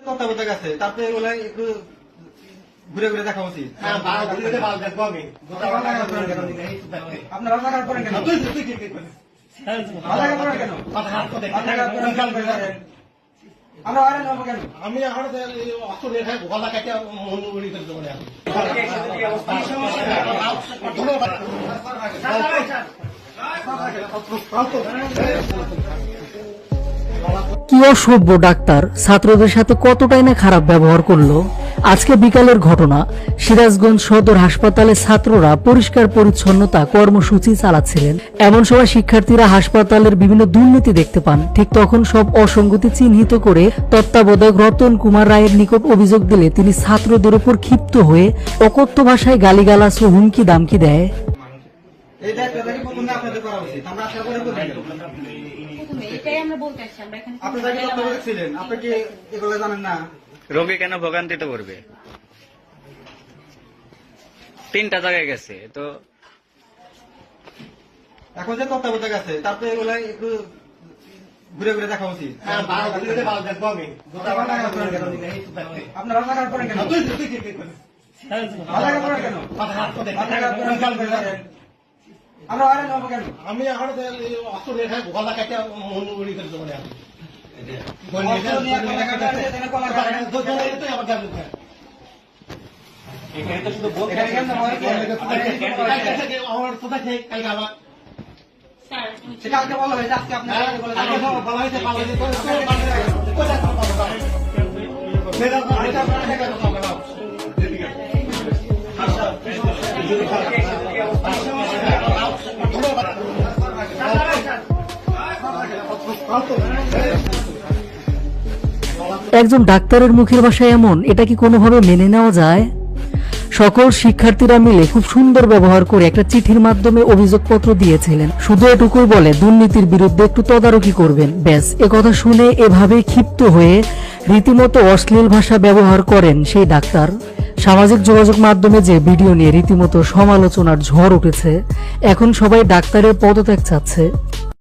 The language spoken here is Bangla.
তত্ত্বাবধায়ক আছে, তারপরে এগুলো একটু ঘুরে ঘুরে দেখা উচিত। আপনার রাজাকার করেন কেন? রাজাকার করেন কেন? আমরা আরে নেবো কেন? আমি এখন অস্ত্র রেখে গলা কাটে মন্ডুগুলি করে দেবো। কি অসভ্য ডাক্তার, ছাত্রদের সাথে কতটাই না খারাপ ব্যবহার করলো। আজকে বিকালের ঘটনা, সিরাজগঞ্জ সদর হাসপাতালে ছাত্ররা পরিষ্কার পরিচ্ছন্নতা কর্মসূচি চালাচ্ছিলেন। এমন সময় শিক্ষার্থীরা হাসপাতালের বিভিন্ন দুর্নীতি দেখতে পান। ঠিক তখন সব অসঙ্গতি চিহ্নিত করে তত্ত্বাবধায়ক রতন কুমার রায়ের নিকট অভিযোগ দিলে তিনি ছাত্রদের উপর ক্ষিপ্ত হয়ে অকথ্য ভাষায় গালিগালাজ ও হুমকি দামকি দেয়। এই দায়িত্বটাকে প্রথমে আপনাদের করা উচিত। আমরা আশা করি করবেন। এটাই আমরা বলতে আসছি, আমরা এখানে আপনি যাকে তত্ত্বাবধায়ক ছিলেন, আপনি কি এগুলো জানেন না? রোগী কেন ভোগান্তিতে পড়বে? 3টা জায়গায় গেছে তো। এখন যে তত্ত্বাবধায়ক আছে, তারপরে এগুলো একটু ঘুরে ঘুরে দেখা উচিত। আপনার রাজাকার করেন কেন? রাজাকার করেন কেন? আমরা আরে নেবো কেন? আমি এখন অস্ত্র রেখে গলা কাটে মন্ডুগুলি করে দেবো। অস্ত্র নিয়ে গলা কাটা আছে, তাহলে গলা কাটা। এখানে কেন হয়? আমার কোথায় থেকে কালকে আবার স্যার সে কালকে বলা হয়েছে, আজকে আপনি বলা হয়েছে একজন ডাক্তারের মুখের ভাষায় এমন, এটা কি কোনোভাবে মেনে নেওয়া যায়? সকল শিক্ষার্থীরা মিলে খুব সুন্দর ব্যবহার করে একটা চিঠির মাধ্যমে অভিযোগপত্র দিয়েছিলেন। শুধু এটুকুই বলে দুর্নীতির বিরুদ্ধে একটু তদারকি করবেন, ব্যাস। একথা শুনে এভাবে ক্ষিপ্ত হয়ে রীতিমতো অশ্লীল ভাষা ব্যবহার করেন সেই ডাক্তার। সামাজিক যোগাযোগ মাধ্যমে যে ভিডিও নিয়ে রীতিমতো সমালোচনার ঝড় উঠেছে, এখন সবাই ডাক্তারের পদত্যাগ চাচ্ছে।